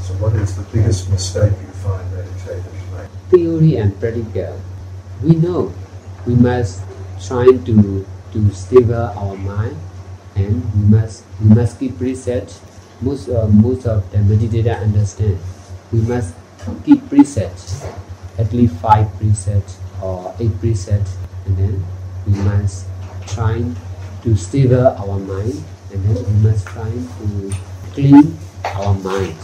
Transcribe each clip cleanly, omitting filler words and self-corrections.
So what is the biggest mistake you find meditators make? Theory and practical. We know we must try to stable our mind, and we must keep presets. Most of the meditator understand. We must keep presets, at least 5 presets or 8 presets, and then we must try to stable our mind, and then we must try to clean our mind.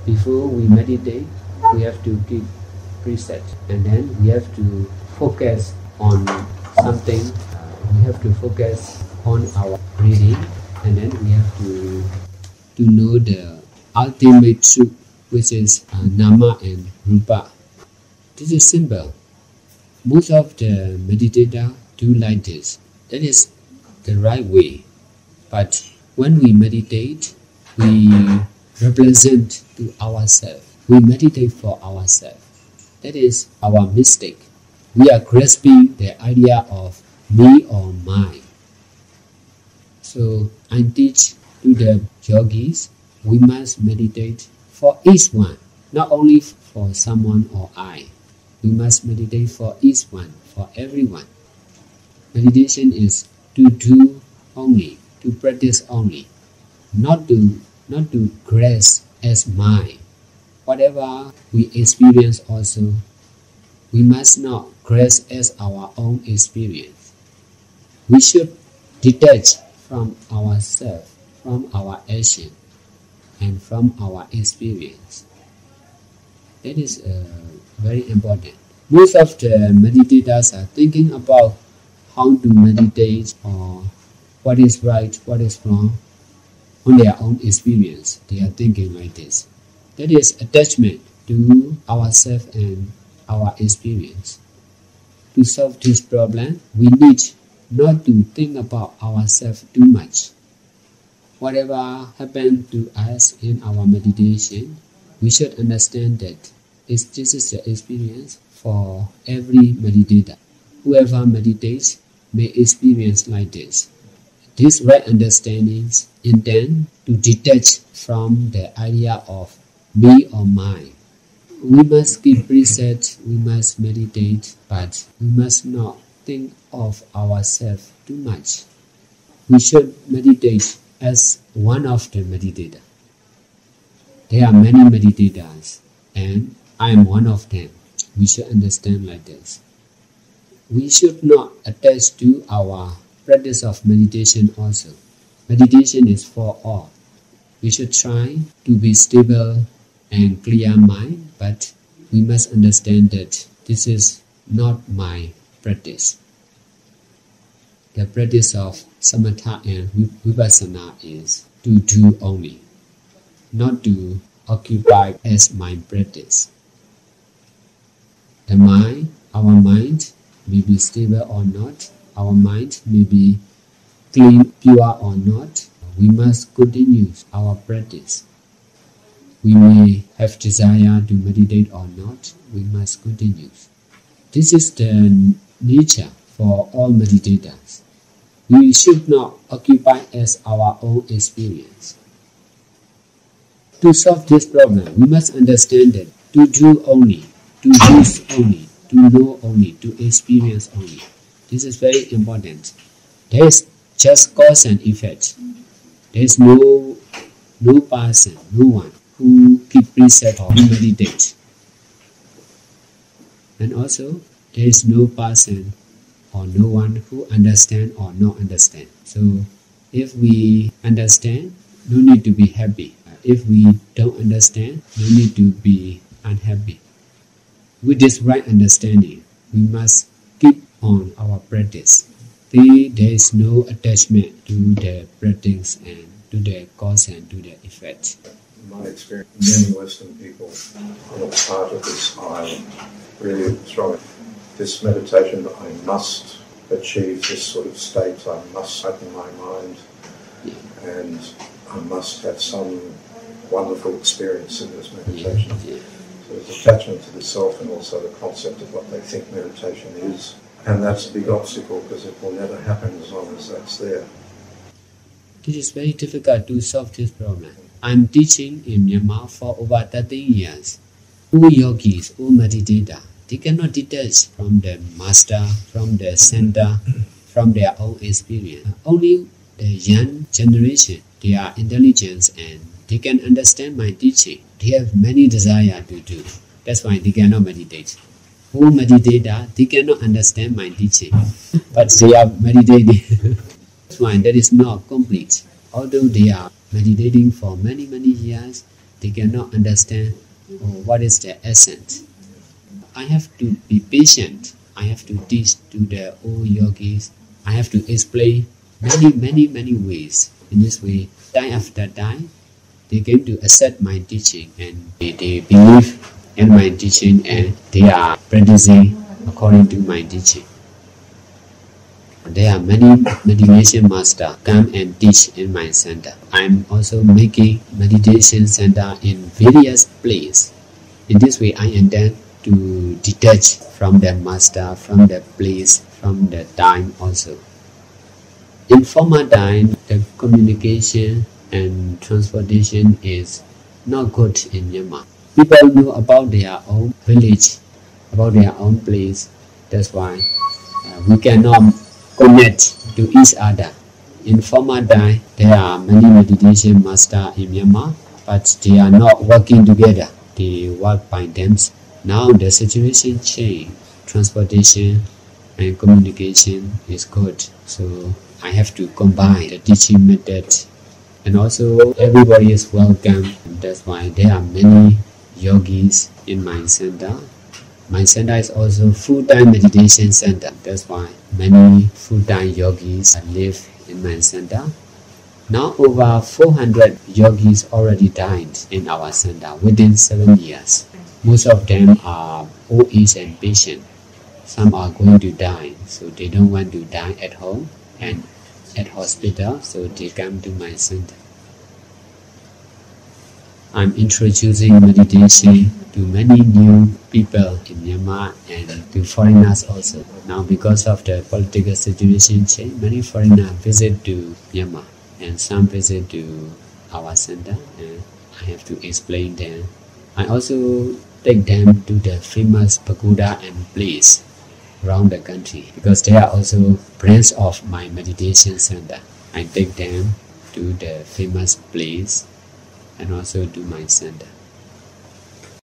Before we meditate, we have to keep preset, and then we have to focus on something. We have to focus on our breathing, and then we have to know the ultimate truth, which is Nama and Rupa. This is simple. Most of the meditators do like this. That is the right way. But when we meditate, we represent to ourselves. We meditate for ourselves. That is our mistake. We are grasping the idea of me or mine. So I teach to the yogis, we must meditate for each one, not only for someone or I. We must meditate for each one, for everyone. Meditation is to do only, to practice only, not to grasp as mine. Whatever we experience also, we must not grasp as our own experience. We should detach from ourselves, from our action, and from our experience. That is very important. Most of the meditators are thinking about how to meditate or what is right, what is wrong. On their own experience, they are thinking like this. That is attachment to ourselves and our experience. To solve this problem, we need not to think about ourselves too much. Whatever happens to us in our meditation, we should understand that this is the experience for every meditator. Whoever meditates may experience like this. This right understanding intend to detach from the idea of me or mine. We must keep preset, we must meditate, but we must not think of ourselves too much. We should meditate as one of the meditators. There are many meditators, and I am one of them. We should understand like this. We should not attach to our practice of meditation also. Meditation is for all. We should try to be stable and clear mind, but we must understand that this is not my practice. The practice of samatha and vipassana is to do only, not to occupy as my practice. The mind, our mind, may be stable or not, our mind may be clean, pure or not, we must continue our practice. We may have desire to meditate or not, we must continue. This is the nature for all meditators. We should not occupy as our own experience. To solve this problem, we must understand that to do only, to use only, to know only, to experience only. This is very important. There is just cause and effect. There is no person, no one who keep precept or who meditate. And also, there is no person or no one who understand or not understand. So, if we understand, no need to be happy. If we don't understand, no need to be unhappy. With this right understanding, we must keep on our practice. There is no attachment to the practice and to the cause and to the effect. In my experience, many Western people who are part of this island really strong. This meditation, I must achieve this sort of state, I must open my mind, and I must have some wonderful experience in this meditation. So there's attachment to the self and also the concept of what they think meditation is. And that's a big obstacle because it will never happen as long as that's there. It is very difficult to solve this problem. I'm teaching in Myanmar for over 13 years. All yogis, all meditators, they cannot detach from the master, from the center, from their own experience. Only the young generation, they are intelligent and they can understand my teaching. They have many desires to do. That's why they cannot meditate. All meditators, they cannot understand my teaching, but they are meditating. That's why that is not complete. Although they are meditating for many years, they cannot understand what is the essence. I have to be patient. I have to teach to the old yogis. I have to explain many ways. In this way, time after time, they came to accept my teaching and they believe in my teaching and they are practicing according to my teaching. There are many meditation masters come and teach in my center. I'm also making meditation center in various places. In this way, I intend to detach from the master, from the place, from the time also. In former time, the communication and transportation is not good in Myanmar. People know about their own village, about their own place. That's why we cannot connect to each other. In former time, there are many meditation masters in Myanmar, but they are not working together. They work by themselves. Now the situation changed. Transportation and communication is good. So I have to combine the teaching method. And also everybody is welcome. That's why there are many yogis in my center. My center is also full-time meditation center. That's why many full-time yogis live in my center. Now over 400 yogis already died in our center within 7 years. Most of them are old age and patient. Some are going to die, so they don't want to die at home and at hospital, so they come to my center. I'm introducing meditation to many new people in Myanmar and to foreigners also. Now because of the political situation change, many foreigners visit to Myanmar and some visit to our center and I have to explain them. I also take them to the famous pagoda and place around the country because they are also branch of my meditation center. I take them to the famous place and also to my center.